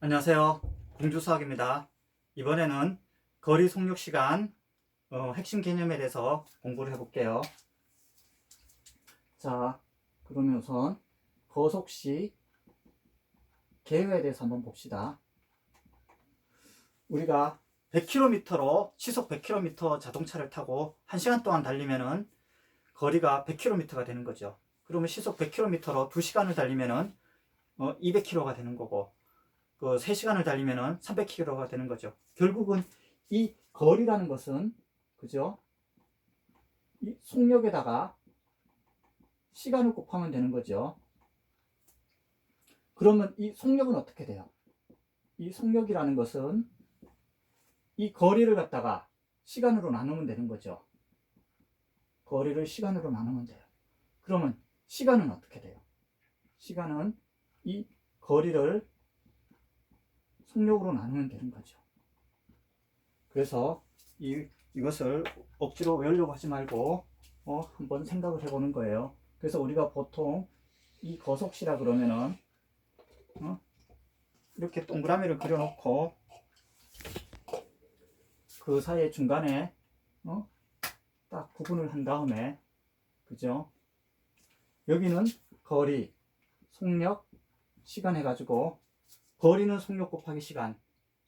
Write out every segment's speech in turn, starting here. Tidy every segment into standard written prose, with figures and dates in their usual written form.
안녕하세요. 공주수학입니다. 이번에는 거리 속력 시간 핵심 개념에 대해서 공부를 해볼게요. 자, 그러면 우선 거속시 개요에 대해서 한번 봅시다. 우리가 100km로 시속 100km 자동차를 타고 1시간 동안 달리면은 거리가 100km가 되는 거죠. 그러면 시속 100km로 2시간을 달리면은 200km가 되는 거고, 그 3시간을 달리면은 300km가 되는 거죠. 결국은 이 거리라는 것은, 그죠? 이 속력에다가 시간을 곱하면 되는 거죠. 그러면 이 속력은 어떻게 돼요? 이 속력이라는 것은 이 거리를 갖다가 시간으로 나누면 되는 거죠. 거리를 시간으로 나누면 돼요. 그러면 시간은 어떻게 돼요? 시간은 이 거리를 속력으로 나누면 되는 거죠. 그래서 이것을 억지로 외우려고 하지 말고 한번 생각을 해보는 거예요. 그래서 우리가 보통 이 거속시라 그러면은 이렇게 동그라미를 그려놓고 그 사이에 중간에 딱 구분을 한 다음에, 그죠? 여기는 거리, 속력, 시간 해가지고 거리는 속력 곱하기 시간,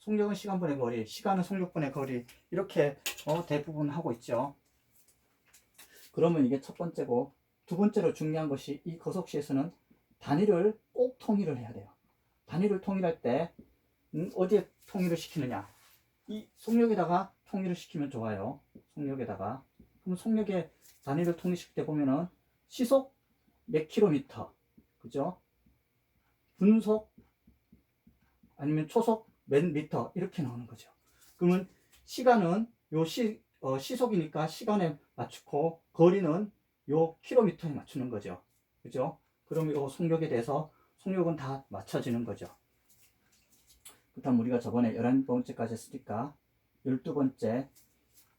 속력은 시간분의 거리, 시간은 속력분의 거리, 이렇게 대부분 하고 있죠. 그러면 이게 첫 번째고, 두 번째로 중요한 것이 이 거속시에서는 단위를 꼭 통일을 해야 돼요. 단위를 통일할 때 어디에 통일을 시키느냐, 이 속력에다가 통일을 시키면 좋아요. 속력에다가. 그럼 속력의 단위를 통일시킬 때 보면은 시속 몇 킬로미터, 그죠? 분속 아니면 초속 몇 미터, 이렇게 나오는 거죠. 그러면 시간은 요 시속이니까 시간에 맞추고, 거리는 요 킬로미터에 맞추는 거죠. 그죠? 그러면 요 속력에 대해서 속력은 다 맞춰지는 거죠. 그다음 우리가 저번에 11번째까지 했으니까 12번째,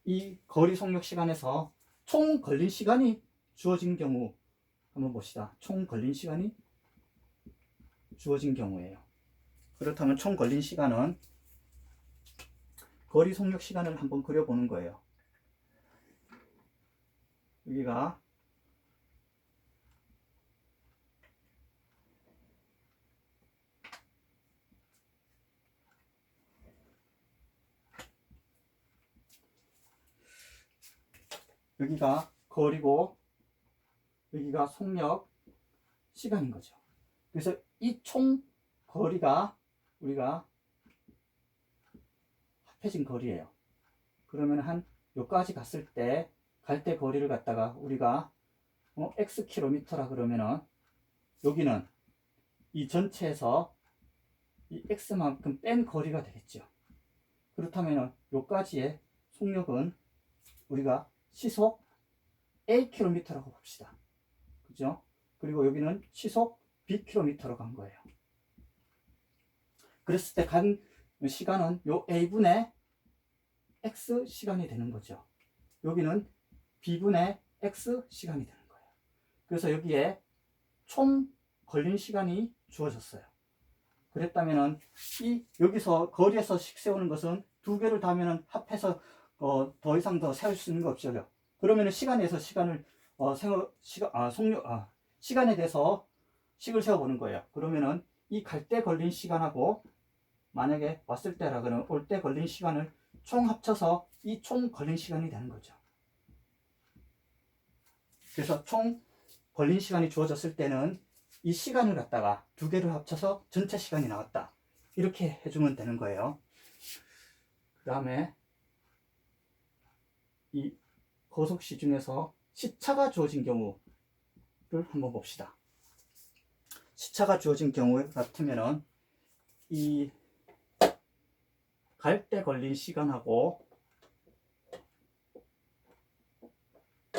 이 거리 속력 시간에서 총 걸린 시간이 주어진 경우 한번 봅시다. 총 걸린 시간이 주어진 경우예요. 그렇다면 총 걸린 시간은 거리 속력 시간을 한번 그려보는 거예요. 여기가 거리고 여기가 속력 시간인 거죠. 그래서 이 총 거리가 우리가 합해진 거리예요. 그러면 한 여기까지 갔을 때, 갈 때 거리를 갖다가 우리가 x 킬로미터라 그러면은 여기는 이 전체에서 이 x만큼 뺀 거리가 되겠죠. 그렇다면 여기까지의 속력은 우리가 시속 a 킬로미터라고 봅시다. 그죠? 그리고 여기는 시속 b 킬로미터로 간 거예요. 그랬을 때 간 시간은 요 a분의 x 시간이 되는 거죠. 여기는 b분의 x 시간이 되는 거예요. 그래서 여기에 총 걸린 시간이 주어졌어요. 그랬다면은 여기서 거리에서 식 세우는 것은 두 개를 다면은 합해서 더 이상 더 세울 수 있는 거 없죠. 그러면은 시간에서 시간을 시간에 대해서 식을 세워보는 거예요. 그러면은 이 갈 때 걸린 시간하고 만약에 왔을 때라 그러면 올 때 걸린 시간을 총 합쳐서 이 총 걸린 시간이 되는 거죠. 그래서 총 걸린 시간이 주어졌을 때는 이 시간을 갖다가 두 개를 합쳐서 전체 시간이 나왔다, 이렇게 해주면 되는 거예요. 그 다음에 이 거속시 중에서 시차가 주어진 경우를 한번 봅시다. 시차가 주어진 경우 같으면은 이 갈 때 걸린 시간하고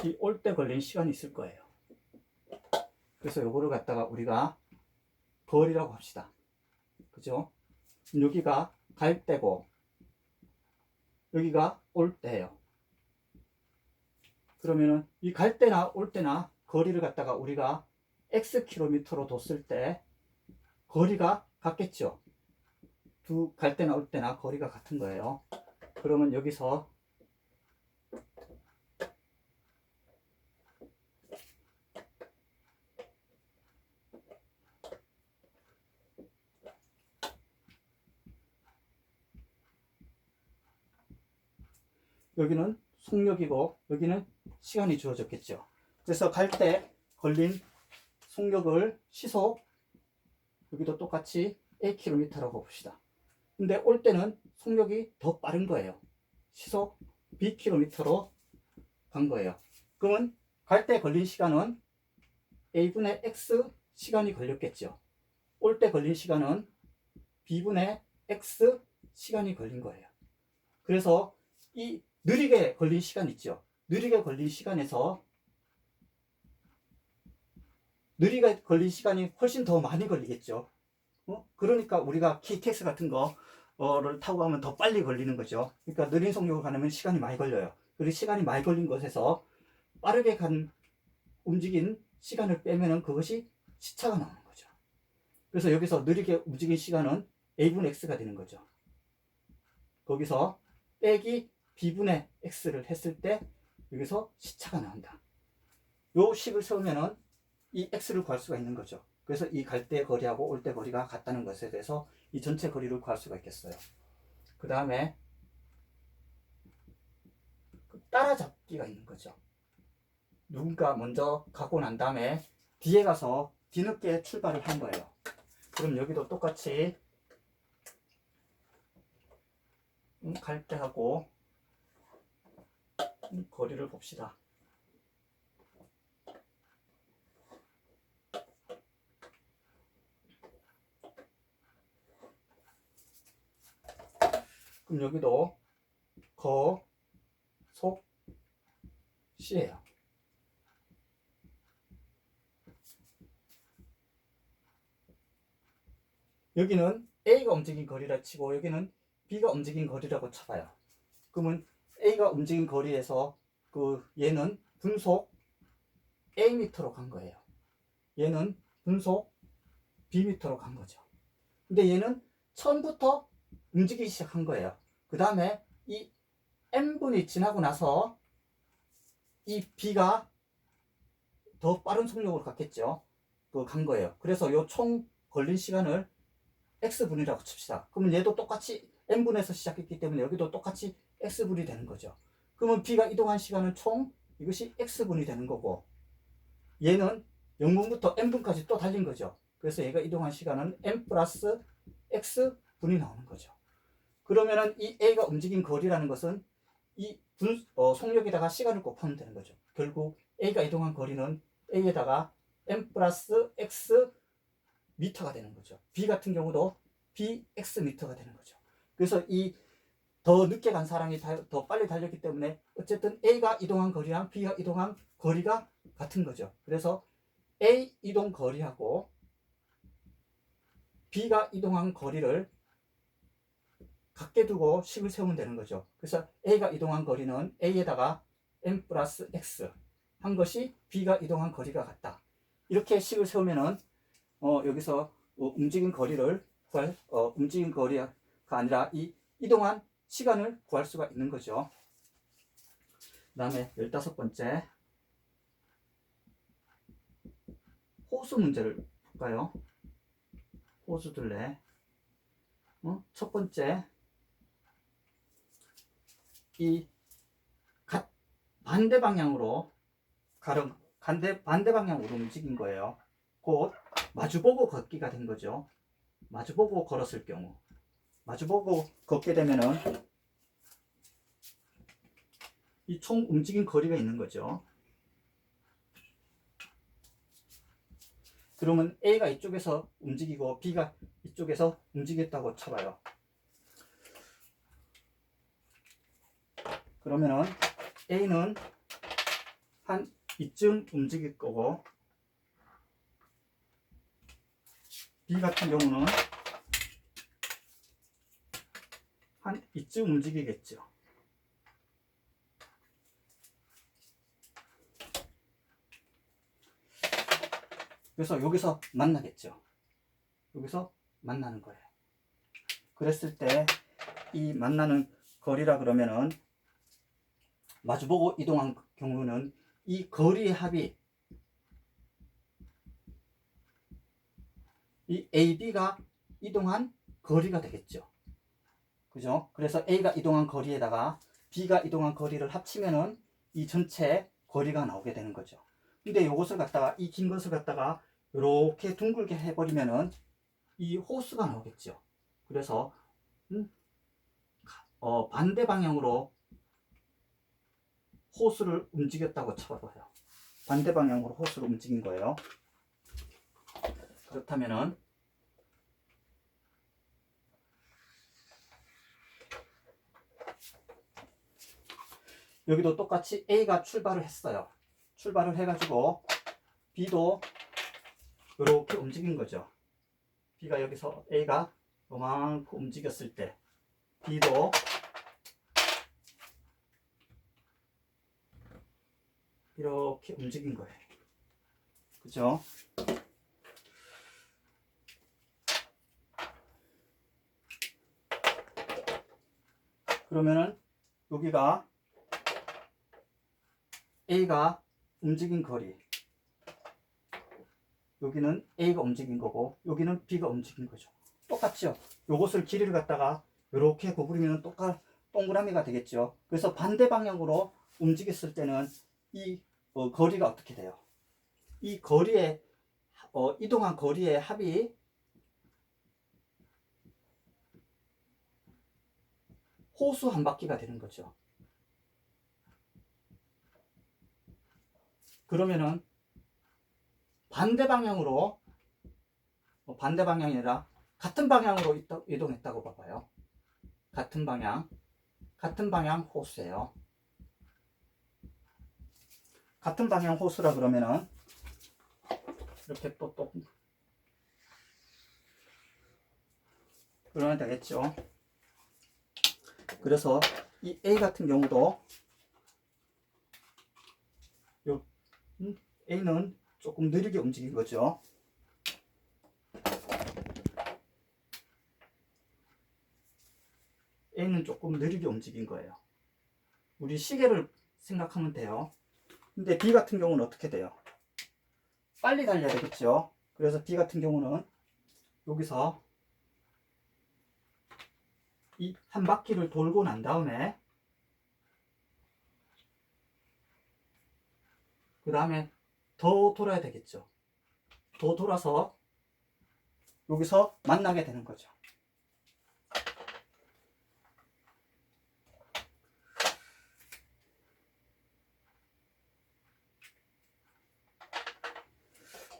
이 올 때 걸린 시간이 있을 거예요. 그래서 요거를 갖다가 우리가 거리라고 합시다. 그죠? 여기가 갈 때고 여기가 올 때예요. 그러면은 이 갈 때나 올 때나 거리를 갖다가 우리가 x 킬로미터로 뒀을 때 거리가 같겠죠. 갈 때나 올 때나 거리가 같은 거예요. 그러면 여기서 여기는 속력이고 여기는 시간이 주어졌겠죠. 그래서 갈 때 걸린 속력을 시속 여기도 똑같이 Akm라고 봅시다. 근데 올 때는 속력이 더 빠른 거예요. 시속 Bkm로 간 거예요. 그러면 갈 때 걸린 시간은 A분의 X 시간이 걸렸겠죠. 올 때 걸린 시간은 B분의 X 시간이 걸린 거예요. 그래서 이 느리게 걸린 시간 있죠. 느리게 걸린 시간에서 느리게 걸린 시간이 훨씬 더 많이 걸리겠죠. 그러니까 우리가 KTX 같은 거를 타고 가면 더 빨리 걸리는 거죠. 그러니까 느린 속력으로 가면 시간이 많이 걸려요. 그리고 시간이 많이 걸린 것에서 빠르게 움직인 시간을 빼면은 그것이 시차가 나오는 거죠. 그래서 여기서 느리게 움직인 시간은 A분의 X가 되는 거죠. 거기서 빼기 B분의 X를 했을 때 여기서 시차가 나온다. 요 식을 세우면은 이 X를 구할 수가 있는 거죠. 그래서 이 갈 때 거리하고 올 때 거리가 같다는 것에 대해서 이 전체 거리를 구할 수가 있겠어요. 그 다음에 따라잡기가 있는 거죠. 누군가 먼저 가고 난 다음에 뒤에 가서 뒤늦게 출발을 한 거예요. 그럼 여기도 똑같이 갈 때 하고 거리를 봅시다. 그럼 여기도 거, 속, 시예요. 여기는 A가 움직인 거리라 치고 여기는 B가 움직인 거리라고 쳐봐요. 그러면 A가 움직인 거리에서 얘는 분속 Am로 간 거예요. 얘는 분속 Bm로 간 거죠. 근데 얘는 처음부터 움직이기 시작한 거예요. 그 다음에 이 M분이 지나고 나서 이 B가 더 빠른 속력으로 갔겠죠. 간 거예요. 그래서 요 총 걸린 시간을 X분이라고 칩시다. 그러면 얘도 똑같이 N분에서 시작했기 때문에 여기도 똑같이 X분이 되는 거죠. 그러면 B가 이동한 시간은 총 이것이 X분이 되는 거고 얘는 0분부터 N분까지 또 달린 거죠. 그래서 얘가 이동한 시간은 N 플러스 X분이 나오는 거죠. 그러면은 이 A가 움직인 거리라는 것은 이 속력에다가 시간을 곱하면 되는 거죠. 결국 A가 이동한 거리는 A에다가 N 플러스 X 미터가 되는 거죠. B 같은 경우도 BX 미터가 되는 거죠. 그래서 이 더 늦게 간 사람이 더 빨리 달렸기 때문에 어쨌든 A가 이동한 거리랑 B가 이동한 거리가 같은 거죠. 그래서 A 이동 거리하고 B가 이동한 거리를 같게 두고 식을 세우면 되는 거죠. 그래서 A가 이동한 거리는 A에다가 M 플러스 X 한 것이 B가 이동한 거리가 같다. 이렇게 식을 세우면은 여기서 움직인 거리를 움직인 거리가 아니라 이 이동한 시간을 구할 수가 있는 거죠. 그 다음에 15번째 호수 문제를 볼까요? 호수들레 첫 번째 이 반대 방향으로 반대 방향으로 움직인 거예요. 곧 마주보고 걷기가 된 거죠. 마주보고 걸었을 경우 마주보고 걷게 되면은 이 총 움직인 거리가 있는 거죠. 그러면 A가 이쪽에서 움직이고 B가 이쪽에서 움직였다고 쳐봐요. 그러면은 A는 한 이쯤 움직일 거고 B 같은 경우는 한 이쯤 움직이겠죠. 그래서 여기서 만나겠죠. 여기서 만나는 거예요. 그랬을 때 이 만나는 거리라 그러면은 마주보고 이동한 경우는 이 거리의 합이 이 AB가 이동한 거리가 되겠죠. 그죠? 그래서 A가 이동한 거리에다가 B가 이동한 거리를 합치면은 이 전체 거리가 나오게 되는 거죠. 근데 이것을 갖다가 이 긴 것을 갖다가 이렇게 둥글게 해버리면은 이 호수가 나오겠죠. 그래서 반대 방향으로 호수를 움직였다고 쳐봐요. 반대 방향으로 호수를 움직인 거예요. 그렇다면은 여기도 똑같이 A가 출발을 했어요. 출발을 해가지고 B도 이렇게 움직인 거죠. B가 여기서 A가 요만큼 움직였을 때 B도 이렇게 움직인 거예요. 그죠? 그러면은 여기가 A가 움직인 거리, 여기는 A가 움직인 거고 여기는 B가 움직인 거죠. 똑같죠? 요것을 길이를 갖다가 이렇게 구부리면 동그라미가 되겠죠. 그래서 반대 방향으로 움직였을 때는 이 거리가 어떻게 돼요? 이 거리에 이동한 거리의 합이 호수 한 바퀴가 되는 거죠. 그러면은 반대 방향으로 반대 방향이 아니라 같은 방향으로 이동했다고 봐봐요. 같은 방향 호수예요. 같은 방향 호수라 그러면은 이렇게 또 그러면 되겠죠. 그래서 이 A 같은 경우도 A는 조금 느리게 움직인 거죠. A는 조금 느리게 움직인 거예요. 우리 시계를 생각하면 돼요. 근데 B 같은 경우는 어떻게 돼요? 빨리 달려야 되겠죠. 그래서 B 같은 경우는 여기서 이 한 바퀴를 돌고 난 다음에 그 다음에 더 돌아야 되겠죠. 더 돌아서 여기서 만나게 되는 거죠.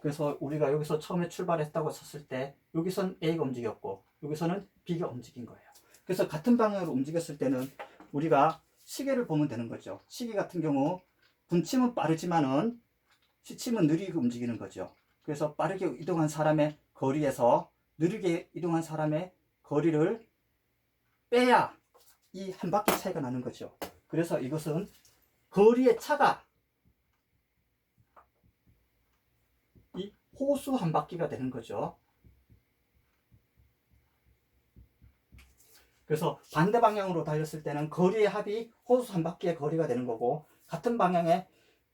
그래서 우리가 여기서 처음에 출발했다고 쳤을 때 여기선 A가 움직였고 여기서는 B가 움직인 거예요. 그래서 같은 방향으로 움직였을 때는 우리가 시계를 보면 되는 거죠. 시계 같은 경우 분침은 빠르지만은 시침은 느리게 움직이는 거죠. 그래서 빠르게 이동한 사람의 거리에서 느리게 이동한 사람의 거리를 빼야 이 한 바퀴 차이가 나는 거죠. 그래서 이것은 거리의 차가 이 호수 한 바퀴가 되는 거죠. 그래서 반대 방향으로 달렸을 때는 거리의 합이 호수 한 바퀴의 거리가 되는 거고, 같은 방향의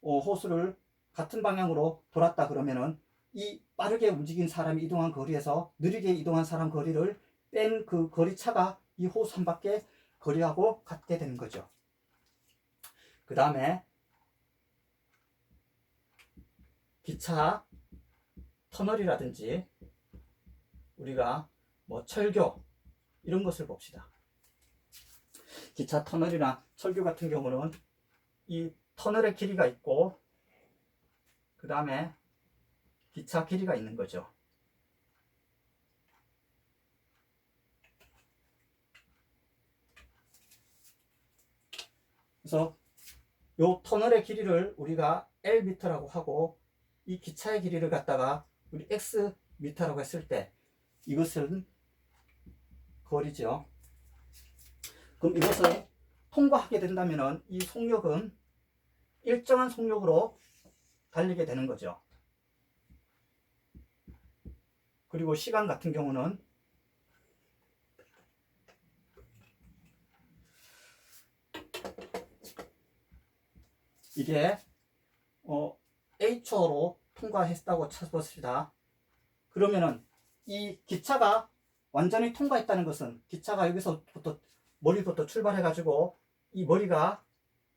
호수를 같은 방향으로 돌았다 그러면은 이 빠르게 움직인 사람이 이동한 거리에서 느리게 이동한 사람 거리를 뺀 그 거리 차가 이 호수 한 바퀴의 거리하고 같게 되는 거죠. 그 다음에 기차 터널이라든지 우리가 뭐 철교 이런 것을 봅시다. 기차 터널이나 철교 같은 경우는 이 터널의 길이가 있고 그 다음에 기차 길이가 있는 거죠. 그래서 이 터널의 길이를 우리가 L미터라고 하고 이 기차의 길이를 갖다가 우리 X미터라고 했을 때 이것은 거리죠. 그럼 이것을 통과하게 된다면 이 속력은 일정한 속력으로 달리게 되는 거죠. 그리고 시간 같은 경우는 이게 H호로 통과했다고 쳐봅시다. 그러면은 이 기차가 완전히 통과했다는 것은 기차가 여기서부터 머리부터 출발해 가지고 이 머리가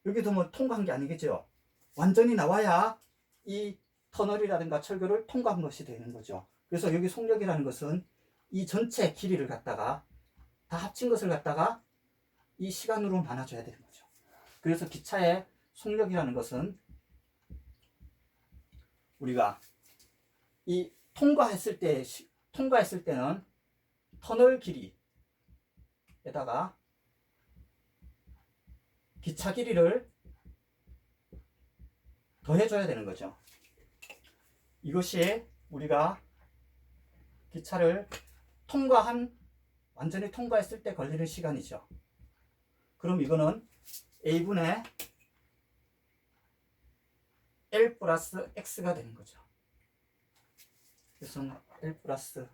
여기도 뭐 통과한 게 아니겠죠. 완전히 나와야 이 터널이라든가 철교를 통과한 것이 되는 거죠. 그래서 여기 속력이라는 것은 이 전체 길이를 갖다가 다 합친 것을 갖다가 이 시간으로 나눠줘야 되는 거죠. 그래서 기차의 속력이라는 것은 우리가 이 통과했을 때는 터널 길이에다가 기차 길이를 더해줘야 되는 거죠. 이것이 우리가 기차를 완전히 통과했을 때 걸리는 시간이죠. 그럼 이거는 A분의 L 플러스 X가 되는 거죠. 그래서 L 플러스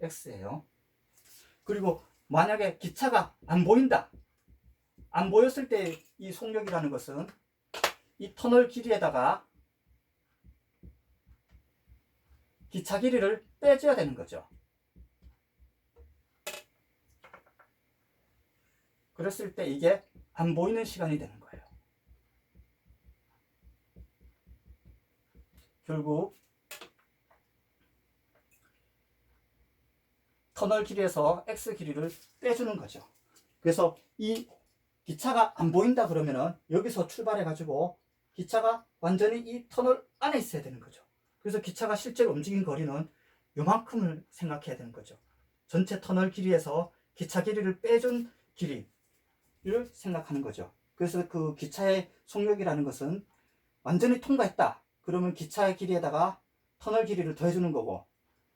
X예요. 그리고 만약에 기차가 안 보인다. 안 보였을 때 이 속력이라는 것은 이 터널 길이에다가 기차 길이를 빼줘야 되는 거죠. 그랬을 때 이게 안 보이는 시간이 되는 거예요. 결국 터널 길이에서 X 길이를 빼주는 거죠. 그래서 이 기차가 안 보인다 그러면은 여기서 출발해 가지고 기차가 완전히 이 터널 안에 있어야 되는 거죠. 그래서 기차가 실제로 움직인 거리는 요만큼을 생각해야 되는 거죠. 전체 터널 길이에서 기차 길이를 빼준 길이를 생각하는 거죠. 그래서 그 기차의 속력이라는 것은 완전히 통과했다 그러면 기차의 길이에다가 터널 길이를 더해주는 거고,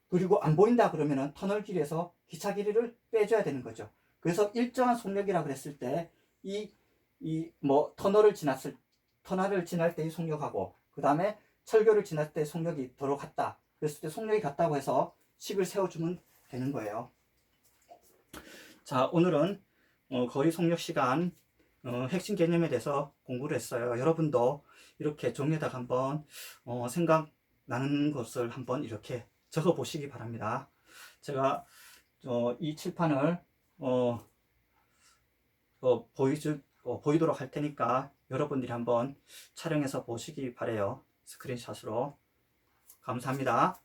그리고 안 보인다 그러면은 터널 길이에서 기차 길이를 빼줘야 되는 거죠. 그래서 일정한 속력이라 그랬을 때 터널을 지날 때의 속력하고 그 다음에 철교를 지날 때 속력이 더러 같다 그랬을 때 속력이 같다고 해서 식을 세워주면 되는 거예요. 자, 오늘은 거리 속력 시간 핵심 개념에 대해서 공부를 했어요. 여러분도 이렇게 종이에다가 한번 생각나는 것을 한번 이렇게 적어 보시기 바랍니다. 제가 이 칠판을 보이도록 할 테니까 여러분들이 한번 촬영해서 보시기 바래요. 스크린샷으로. 감사합니다.